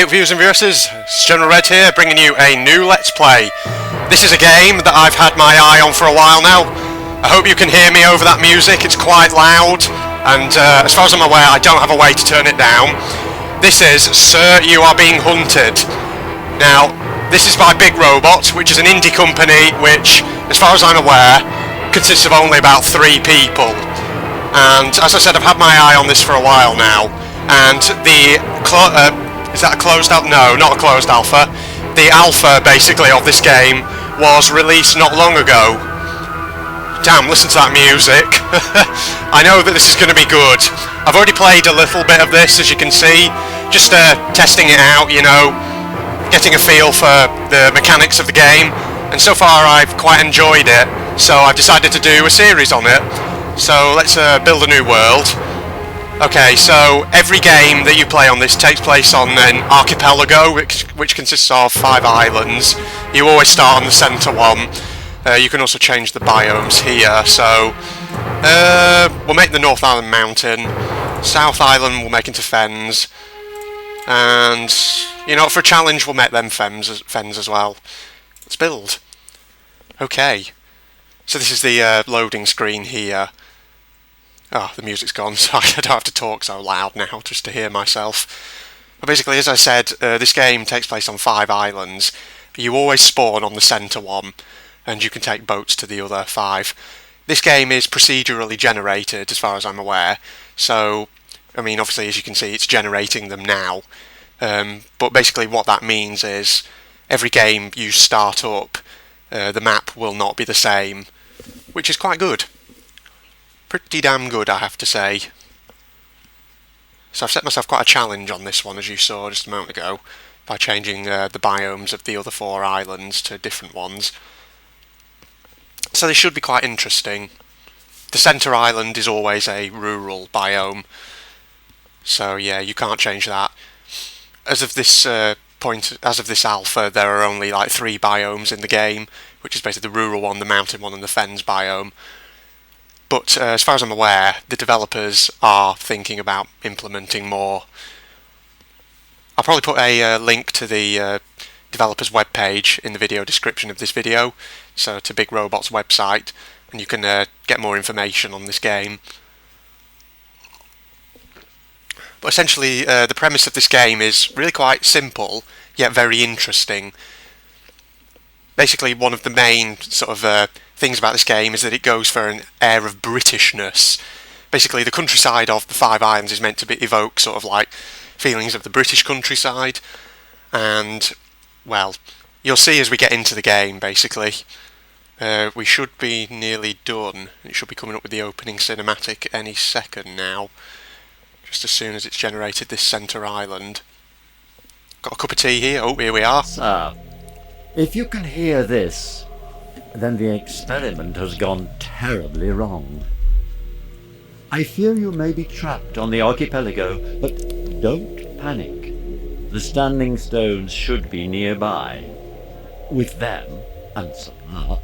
G'day viewers and vieweresses, it's General Red here, bringing you a new Let's Play. This is a game that I've had my eye on for a while now. I hope you can hear me over that music, it's quite loud, and as far as I'm aware I don't have a way to turn it down. This is Sir, You Are Being Hunted. Now, this is by Big Robot, which is an indie company which, as far as I'm aware, consists of only about 3 people. And as I said, I've had my eye on this for a while now, and the is that a closed alpha? No, not a closed alpha. The alpha, basically, of this game was released not long ago. Damn, listen to that music. I know that this is going to be good. I've already played a little bit of this, as you can see. Just testing it out, you know, getting a feel for the mechanics of the game. And so far I've quite enjoyed it, so I've decided to do a series on it. So let's build a new world. Okay, so every game that you play on this takes place on an archipelago, which consists of 5 islands. You always start on the centre one. You can also change the biomes here, so we'll make the North Island mountain, South Island we'll make into fens, and, you know, for a challenge we'll make them fens as well. Let's build. Okay, so this is the loading screen here. Oh, the music's gone, so I don't have to talk so loud now, just to hear myself. But basically, as I said, this game takes place on 5 islands. You always spawn on the centre one, and you can take boats to the other 5. This game is procedurally generated, as far as I'm aware, so, I mean, obviously, as you can see, it's generating them now. But basically what that means is, every game you start up, the map will not be the same, which is quite good. Pretty damn good, I have to say. So I've set myself quite a challenge on this one, as you saw just a moment ago, by changing the biomes of the other 4 islands to different ones. So they should be quite interesting. The centre island is always a rural biome, so yeah, you can't change that. As of this as of this alpha, there are only like 3 biomes in the game, which is basically the rural one, the mountain one, and the fens biome. But as far as I'm aware, the developers are thinking about implementing more. I'll probably put a link to the developers' webpage in the video description of this video, so to Big Robot's website, and you can get more information on this game. But essentially, the premise of this game is really quite simple, yet very interesting. Basically, one of the main sort of things about this game is that it goes for an air of Britishness. Basically, the countryside of the 5 islands is meant to evoke sort of like feelings of the British countryside, and, well, you'll see as we get into the game, basically. We should be nearly done. It should be coming up with the opening cinematic any second now, just as soon as it's generated this centre island. Got a cup of tea here. Oh, here we are. Sir, if you can hear this, then the experiment has gone terribly wrong. I fear you may be trapped on the archipelago, but don't panic. The standing stones should be nearby. With them, and some luck,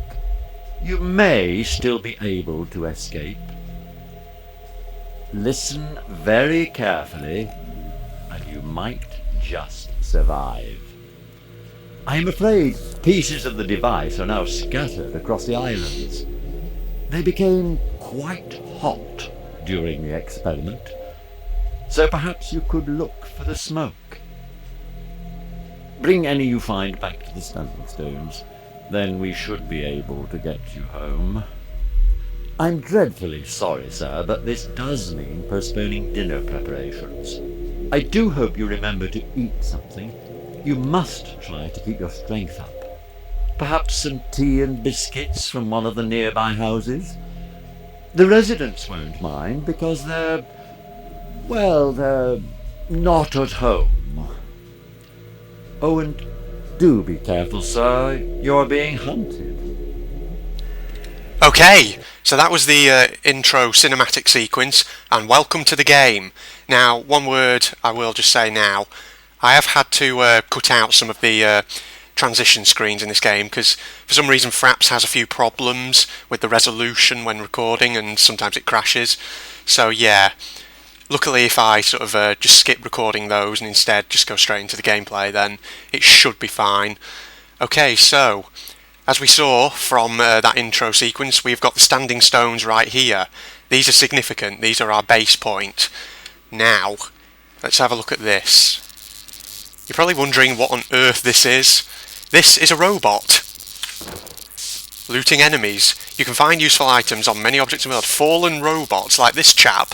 you may still be able to escape. Listen very carefully, and you might just survive. I am afraid pieces of the device are now scattered across the islands. They became quite hot during the experiment, so perhaps you could look for the smoke. Bring any you find back to the standing stones, then we should be able to get you home. I'm dreadfully sorry, sir, but this does mean postponing dinner preparations. I do hope you remember to eat something. You must try to keep your strength up. Perhaps some tea and biscuits from one of the nearby houses? The residents won't mind because they're not at home. Oh, and do be careful, sir. You're being hunted. Okay, so that was the intro cinematic sequence, and welcome to the game. Now, one word I will just say now. I have had to cut out some of the transition screens in this game because for some reason Fraps has a few problems with the resolution when recording, and sometimes it crashes. So yeah, Luckily, if I sort of just skip recording those and instead just go straight into the gameplay, then it should be fine. Okay, so as we saw from that intro sequence, we've got the standing stones right here. These are significant. These are our base point. Now, let's have a look at this. You're probably wondering what on earth this is. This is a robot. Looting enemies. You can find useful items on many objects in the world. Fallen robots like this chap.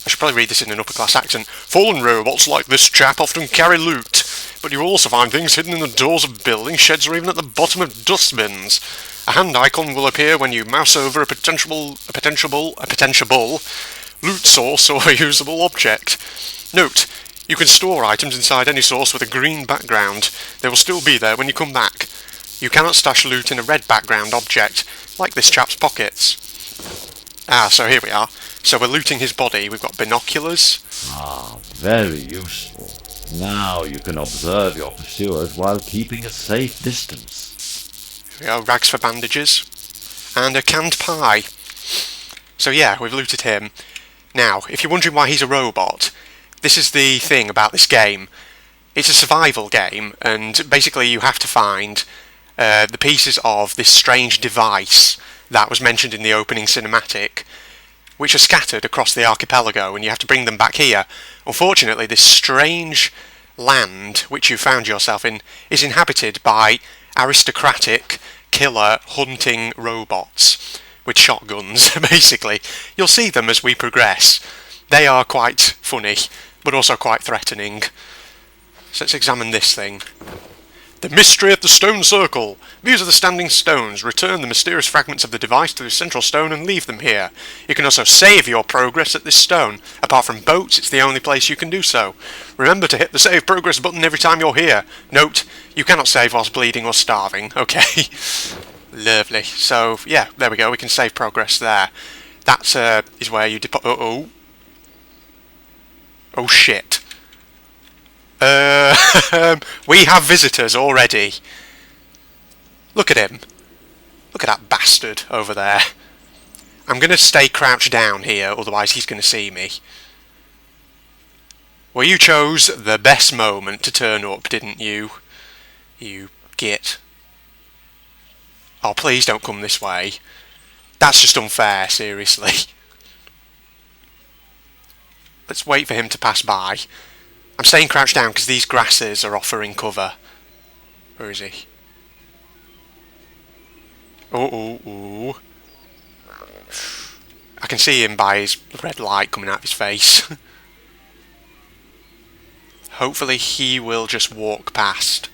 I should probably read this in an upper class accent. Fallen robots like this chap often carry loot, but you will also find things hidden in the doors of buildings, sheds, or even at the bottom of dustbins. A hand icon will appear when you mouse over a potential loot source or a usable object. Note, you can store items inside any source with a green background. They will still be there when you come back. You cannot stash loot in a red background object, like this chap's pockets. Ah, so here we are. So we're looting his body. We've got binoculars. Ah, very useful. Now you can observe your pursuers while keeping a safe distance. Here we go, rags for bandages. And a canned pie. So yeah, we've looted him. Now, if you're wondering why he's a robot, this is the thing about this game. It's a survival game, and basically you have to find the pieces of this strange device that was mentioned in the opening cinematic, which are scattered across the archipelago, and you have to bring them back here. Unfortunately, this strange land which you found yourself in is inhabited by aristocratic, killer, hunting robots with shotguns, basically. You'll see them as we progress. They are quite funny, but also quite threatening. So let's examine this thing. The mystery of the stone circle. These are the standing stones. Return the mysterious fragments of the device to the central stone and leave them here. You can also save your progress at this stone. Apart from boats, it's the only place you can do so. Remember to hit the save progress button every time you're here. Note, you cannot save whilst bleeding or starving. Okay. Lovely. So, yeah, there we go. We can save progress there. That is where you deposit... Uh-oh. Oh, shit. We have visitors already. Look at him. Look at that bastard over there. I'm going to stay crouched down here, otherwise he's going to see me. Well, you chose the best moment to turn up, didn't you? You git. Oh, please don't come this way. That's just unfair, seriously. Let's wait for him to pass by. I'm staying crouched down because these grasses are offering cover. Where is he? Oh. I can see him by his red light coming out of his face. Hopefully he will just walk past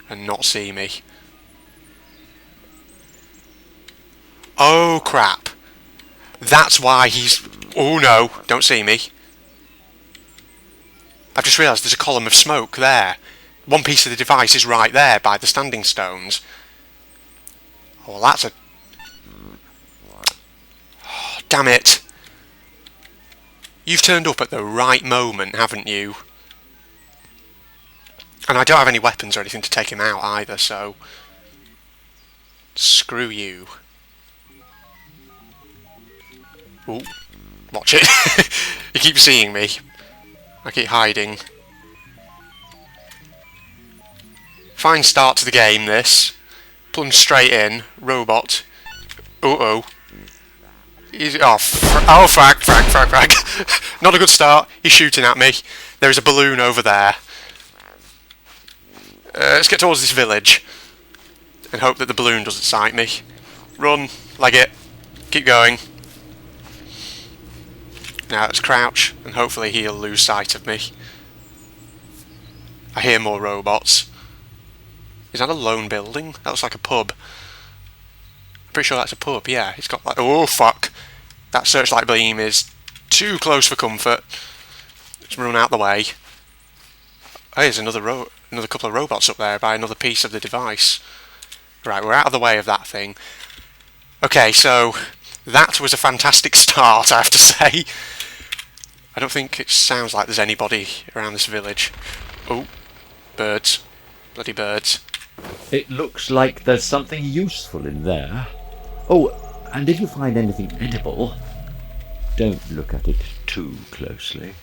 and not see me. Oh crap. That's why he's... Oh no, don't see me. I've just realised there's a column of smoke there. One piece of the device is right there by the standing stones. Oh, well, that's a... Oh, damn it. You've turned up at the right moment, haven't you? And I don't have any weapons or anything to take him out either, so... Screw you. Ooh, watch it. You keep seeing me. I keep hiding. Fine start to the game, this. Plunge straight in. Robot. Uh-oh. Frag. Not a good start. He's shooting at me. There is a balloon over there. Let's get towards this village. And hope that the balloon doesn't sight me. Run. Leg it. Keep going. Now let's crouch, and hopefully he'll lose sight of me. I hear more robots. Is that a lone building? That looks like a pub. I'm pretty sure that's a pub, yeah. It's got like... Oh, fuck. That searchlight beam is too close for comfort. Let's run out the way. Oh, there's another couple of robots up there by another piece of the device. Right, we're out of the way of that thing. Okay, so... That was a fantastic start, I have to say. I don't think it sounds like there's anybody around this village. Oh, birds. Bloody birds. It looks like there's something useful in there. Oh, and if you find anything edible, don't look at it too closely.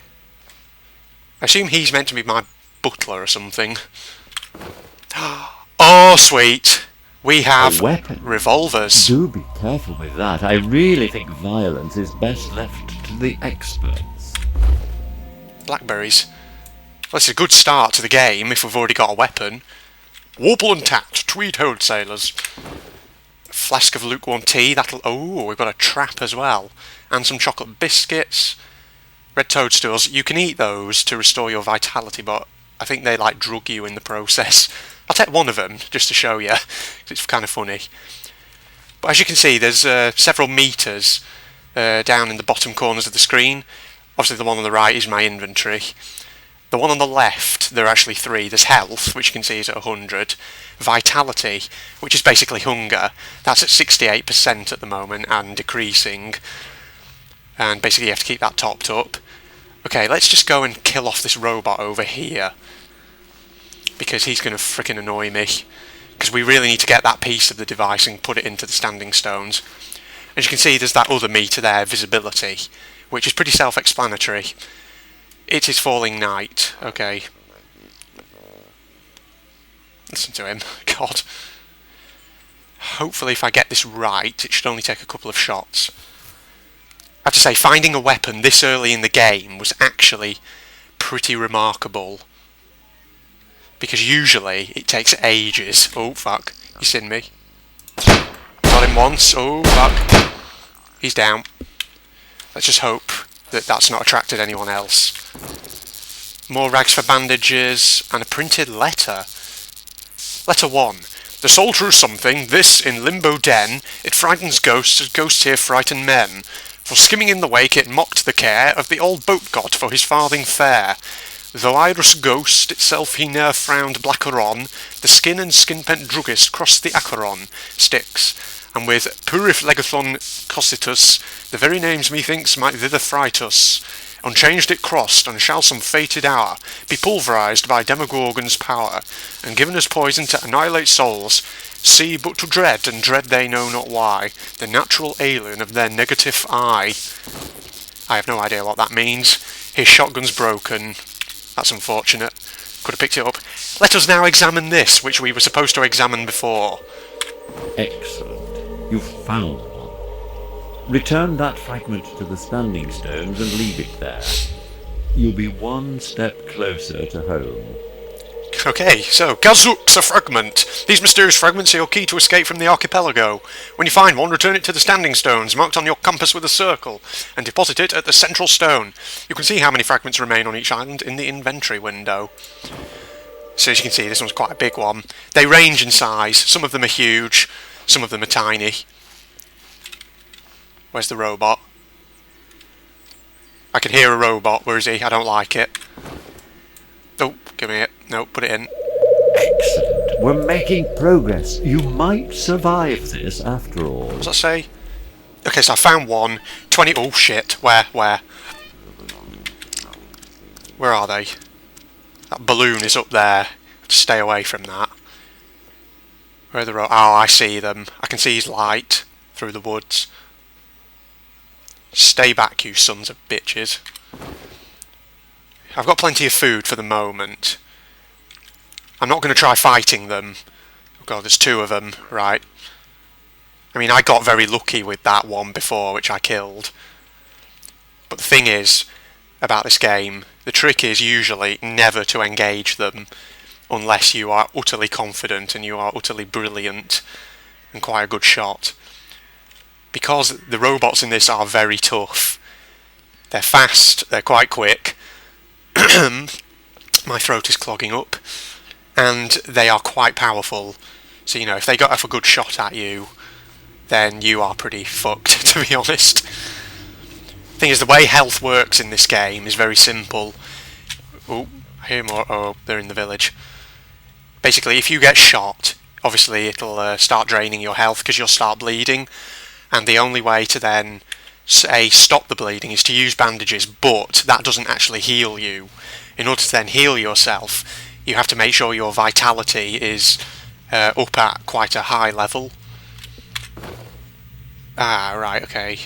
I assume he's meant to be my butler or something. Oh, sweet. We have A weapon? revolvers. Do be careful with that. I really think violence is best left to the experts. Blackberries. Well, it's a good start to the game if we've already got a weapon. Warble and tat, tweed wholesalers. Flask of lukewarm tea, that'll... Oh, we've got a trap as well. And some chocolate biscuits. Red toadstools. You can eat those to restore your vitality, but I think they, like, drug you in the process. I'll take one of them, just to show you, because it's kind of funny. But as you can see, there's several meters down in the bottom corners of the screen. Obviously, the one on the right is my inventory. The one on the left, there are actually 3. There's health, which you can see is at 100. Vitality, which is basically hunger. That's at 68% at the moment and decreasing. And basically you have to keep that topped up. Okay, let's just go and kill off this robot over here. Because he's going to frickin' annoy me. Because we really need to get that piece of the device and put it into the standing stones. As you can see, there's that other meter there, visibility, which is pretty self-explanatory. It is falling night. Okay. Listen to him. God. Hopefully if I get this right, it should only take a couple of shots. I have to say, finding a weapon this early in the game was actually pretty remarkable. Because usually it takes ages. Oh, fuck. He's seen me. Got him once. Oh, fuck. He's down. Let's just hope that that's not attracted anyone else. More rags for bandages, and a printed letter. Letter 1. The soldier is something, this in limbo den, it frightens ghosts as ghosts here frighten men. For skimming in the wake it mocked the care of the old boat god for his farthing fare. Though Iris ghost itself he ne'er frowned blacker on, the skin and skin-pent druggist crossed the Acheron sticks, and with Purif Legathon Cossitus, the very names methinks might thither fright us. Unchanged it crossed, and shall some fated hour be pulverized by Demogorgon's power, and given as poison to annihilate souls, see but to dread, and dread they know not why, the natural alien of their negative eye. I have no idea what that means. His shotgun's broken. That's unfortunate. Could have picked it up. Let us now examine this, which we were supposed to examine before. Excellent. You've found one. Return that fragment to the standing stones and leave it there. You'll be one step closer to home. Okay, so, Gazooks, a fragment. These mysterious fragments are your key to escape from the archipelago. When you find one, return it to the standing stones, marked on your compass with a circle, and deposit it at the central stone. You can see how many fragments remain on each island in the inventory window. So as you can see, this one's quite a big one. They range in size. Some of them are huge, some of them are tiny. Where's the robot? I can hear a robot. Where is he? I don't like it. Oh, give me it. No, put it in. Excellent. We're making progress. You might survive this after all. What does that say? Okay, so I found one. 20... Oh, shit. Where? Where are they? That balloon is up there. Stay away from that. Where are the Oh, I see them. I can see his light through the woods. Stay back, you sons of bitches. I've got plenty of food for the moment. I'm not going to try fighting them. Oh god, there's 2 of them. Right. I mean, I got very lucky with that one before, which I killed. But the thing is, about this game, the trick is usually never to engage them unless you are utterly confident and you are utterly brilliant and quite a good shot. Because the robots in this are very tough. They're fast, they're quite quick. My throat is clogging up. And they are quite powerful. So, you know, if they got off a good shot at you, then you are pretty fucked, to be honest. Thing is, the way health works in this game is very simple. Oh, I hear more. Oh, they're in the village. Basically, if you get shot, obviously it'll start draining your health because you'll start bleeding. And the only way to then, say, stop the bleeding is to use bandages, but that doesn't actually heal you. In order to then heal yourself, you have to make sure your vitality is up at quite a high level. Ah, right, okay.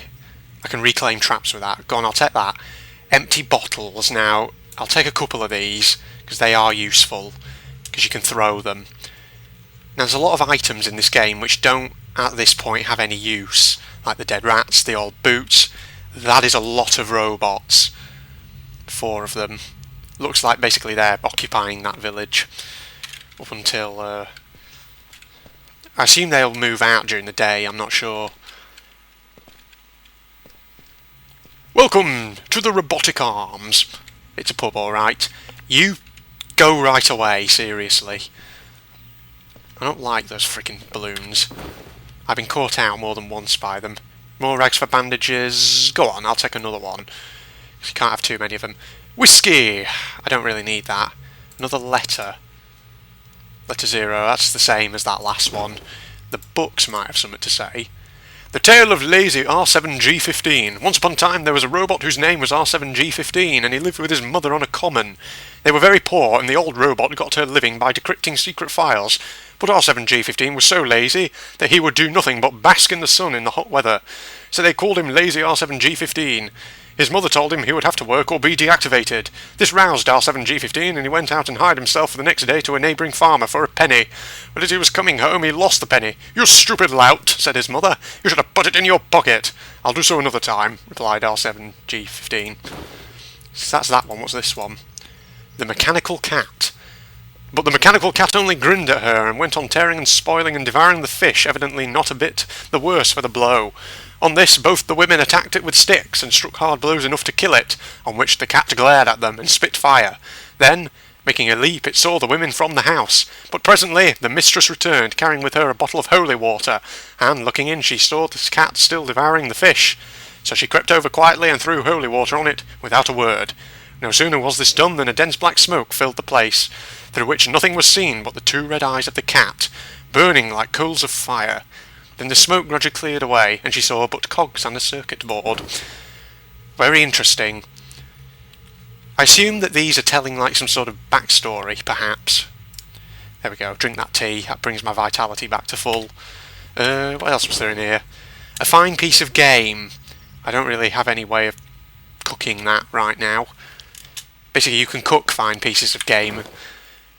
I can reclaim traps with that. Go on, I'll take that. Empty bottles. Now, I'll take a couple of these, because they are useful, because you can throw them. Now there's a lot of items in this game which don't, at this point, have any use, like the dead rats, the old boots. That is a lot of robots. 4 of them. Looks like basically they're occupying that village up until... I assume they'll move out during the day, I'm not sure. Welcome to the Robotic Arms. It's a pub, alright. You go right away, seriously. I don't like those freaking balloons. I've been caught out more than once by them. More rags for bandages. Go on, I'll take another one. You can't have too many of them. Whiskey! I don't really need that. Another letter. Letter 0, that's the same as that last one. The books might have something to say. The Tale of Lazy R7G15. Once upon a time there was a robot whose name was R7G15 and he lived with his mother on a common. They were very poor and the old robot got her living by decrypting secret files. But R7G15 was so lazy that he would do nothing but bask in the sun in the hot weather. So they called him Lazy R7G15. His mother told him he would have to work or be deactivated. This roused R7G15 and he went out and hired himself for the next day to a neighbouring farmer for a penny. But as he was coming home he lost the penny. "You stupid lout," said his mother. "You should have put it in your pocket." "I'll do so another time," replied R7G15. So that's that one. What's this one? The Mechanical Cat. But the mechanical cat only grinned at her and went on tearing and spoiling and devouring the fish, evidently not a bit the worse for the blow. On this, both the women attacked it with sticks and struck hard blows enough to kill it, on which the cat glared at them and spit fire. Then, making a leap, it saw the women from the house. But presently the mistress returned, carrying with her a bottle of holy water, and looking in she saw the cat still devouring the fish. So she crept over quietly and threw holy water on it without a word. No sooner was this done than a dense black smoke filled the place, through which nothing was seen but the 2 red eyes of the cat, burning like coals of fire. Then the smoke gradually cleared away, and she saw but cogs and a circuit board. Very interesting. I assume that these are telling like some sort of backstory, perhaps. There we go, drink that tea, that brings my vitality back to full. What else was there in here? A fine piece of game. I don't really have any way of cooking that right now. Basically, you can cook fine pieces of game.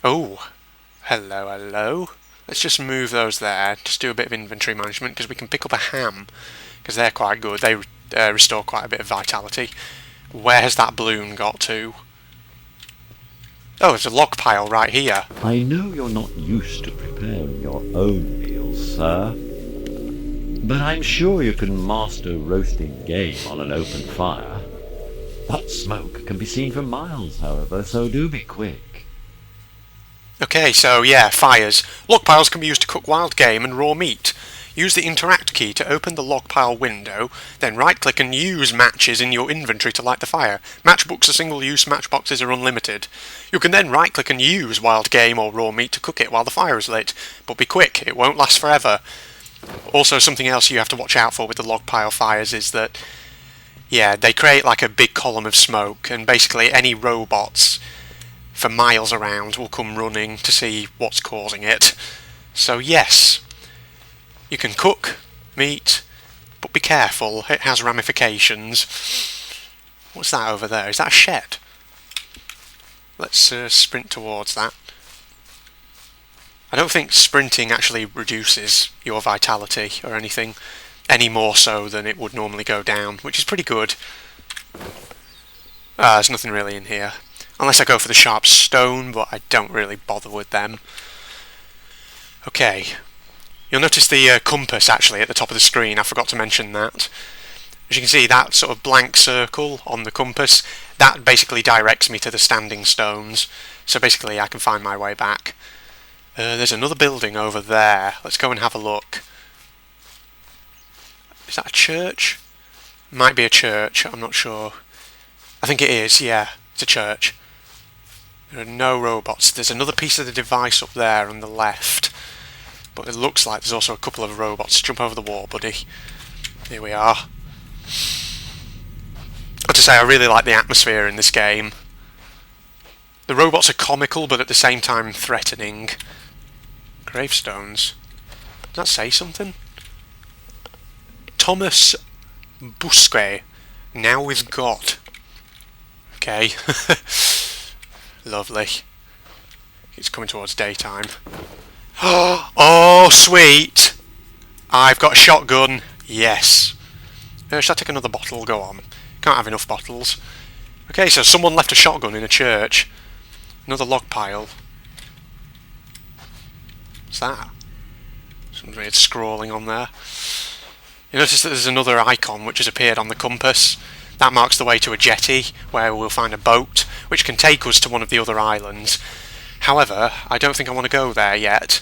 Oh, hello. Let's just move those there. Just do a bit of inventory management, because we can pick up a ham, because they're quite good. They restore quite a bit of vitality. Where has that balloon got to? Oh, there's a log pile right here. I know you're not used to preparing your own meals, sir. But I'm sure you can master roasting game on an open fire. That smoke can be seen for miles, however, so do be quick. Okay, so yeah, fires. Log piles can be used to cook wild game and raw meat. Use the interact key to open the log pile window, then right-click and use matches in your inventory to light the fire. Matchbooks are single-use, matchboxes are unlimited. You can then right-click and use wild game or raw meat to cook it while the fire is lit, but be quick, it won't last forever. Also, something else you have to watch out for with the log pile fires is that, yeah, they create like a big column of smoke, and basically any robots for miles around will come running to see what's causing it. So yes, you can cook meat, but be careful, it has ramifications. What's that over there? Is that a shed? Let's sprint towards that. I don't think sprinting actually reduces your vitality or anything, any more so than it would normally go down, which is pretty good. There's nothing really in here. Unless I go for the sharp stone, but I don't really bother with them. Okay. You'll notice the compass actually at the top of the screen. I forgot to mention that. As you can see, that sort of blank circle on the compass, that basically directs me to the standing stones. So basically I can find my way back. There's another building over there. Let's go and have a look. Is that a church? Might be a church, I'm not sure. I think it is, yeah. It's a church. There are no robots. There's another piece of the device up there on the left. But it looks like there's also a couple of robots. Jump over the wall, buddy. Here we are. Got to say, I really like the atmosphere in this game. The robots are comical, but at the same time threatening. Gravestones. Does that say something? Thomas Busquet, now with God. Okay. Lovely. It's coming towards daytime. Oh, sweet! I've got a shotgun. Yes. Should I take another bottle? Go on. Can't have enough bottles. Okay, so someone left a shotgun in a church. Another log pile. What's that? Some weird scrawling on there. You notice that there's another icon which has appeared on the compass. That marks the way to a jetty, where we'll find a boat, which can take us to one of the other islands. However, I don't think I want to go there yet,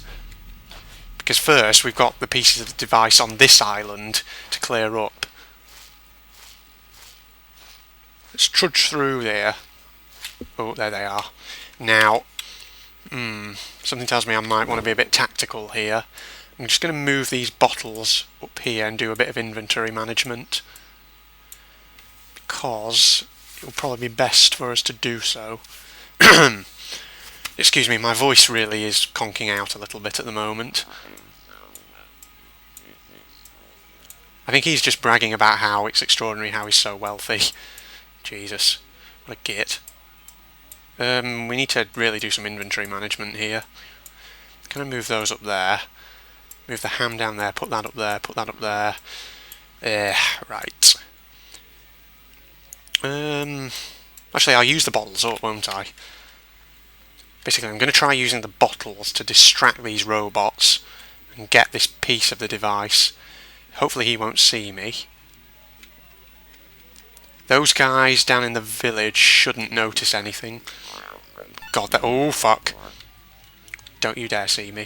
because first we've got the pieces of the device on this island to clear up. Let's trudge through there. Oh, there they are. Now, something tells me I might want to be a bit tactical here. I'm just going to move these bottles up here and do a bit of inventory management, because it will probably be best for us to do so. Excuse me, my voice really is conking out a little bit at the moment. I think he's just bragging about how it's extraordinary how he's so wealthy. Jesus, what a git. We need to really do some inventory management here. Can I move those up there? Move the ham down there, put that up there, put that up there. Right. Actually, I'll use the bottles up, won't I? Basically, I'm going to try using the bottles to distract these robots and get this piece of the device. Hopefully he won't see me. Those guys down in the village shouldn't notice anything. God, that... Oh, fuck. Don't you dare see me.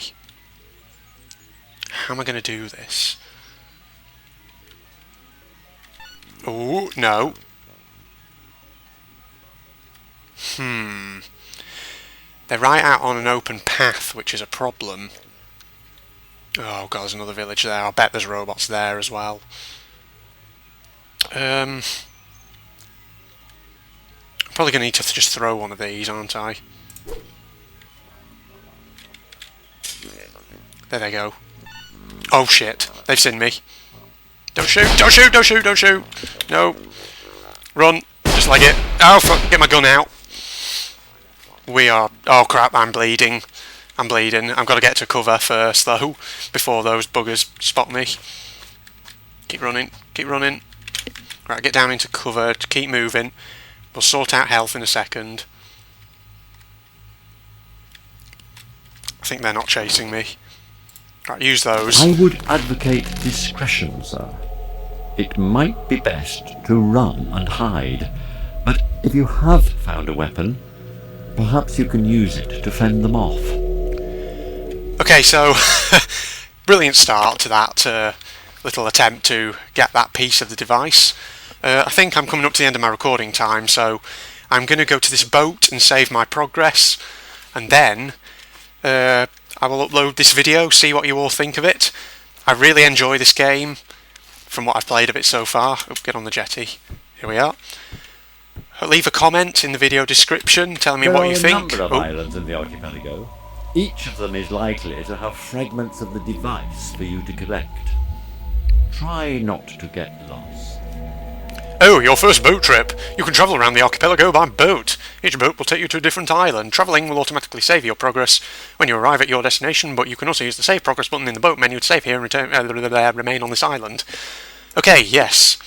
How am I going to do this? Oh, no. They're right out on an open path, which is a problem. Oh god, there's another village there. I bet there's robots there as well. I'm probably going to need to just throw one of these, aren't I? There they go. Oh shit, they've seen me. Don't shoot, don't shoot, don't shoot, don't shoot. No. Run. Just like it. Oh fuck, get my gun out. We are... Oh crap, I'm bleeding. I'm bleeding. I've got to get to cover first though, before those buggers spot me. Keep running, keep running. Right, get down into cover, keep moving. We'll sort out health in a second. I think they're not chasing me. Right, use those. I would advocate discretion, sir. It might be best to run and hide, but if you have found a weapon, perhaps you can use it to fend them off. Okay, so brilliant start to that little attempt to get that piece of the device. I think I'm coming up to the end of my recording time, so I'm going to go to this boat and save my progress, and then I will upload this video, see what you all think of it. I really enjoy this game, from what I've played of it so far. Oh, get on the jetty. Here we are. Leave a comment in the video description, tell me what you think. There are a number of islands in the archipelago. Each of them is likely to have fragments of the device for you to collect. Try not to get lost. Oh, your first boat trip. You can travel around the archipelago by boat. Each boat will take you to a different island. Travelling will automatically save your progress when you arrive at your destination, but you can also use the Save Progress button in the boat menu to save here and remain on this island. Okay, yes.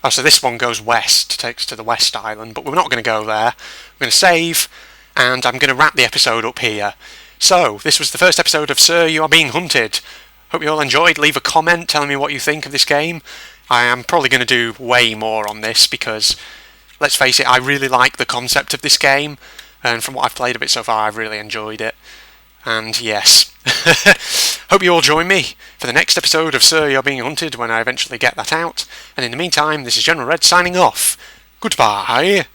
Oh, so this one goes west, takes to the west island, but we're not going to go there. We're going to save, and I'm going to wrap the episode up here. So, this was the first episode of Sir, You Are Being Hunted. Hope you all enjoyed. Leave a comment telling me what you think of this game. I am probably going to do way more on this because, let's face it, I really like the concept of this game, and from what I've played of it so far, I've really enjoyed it. And yes, hope you all join me for the next episode of Sir, You're Being Hunted when I eventually get that out. And in the meantime, this is General Red signing off. Goodbye.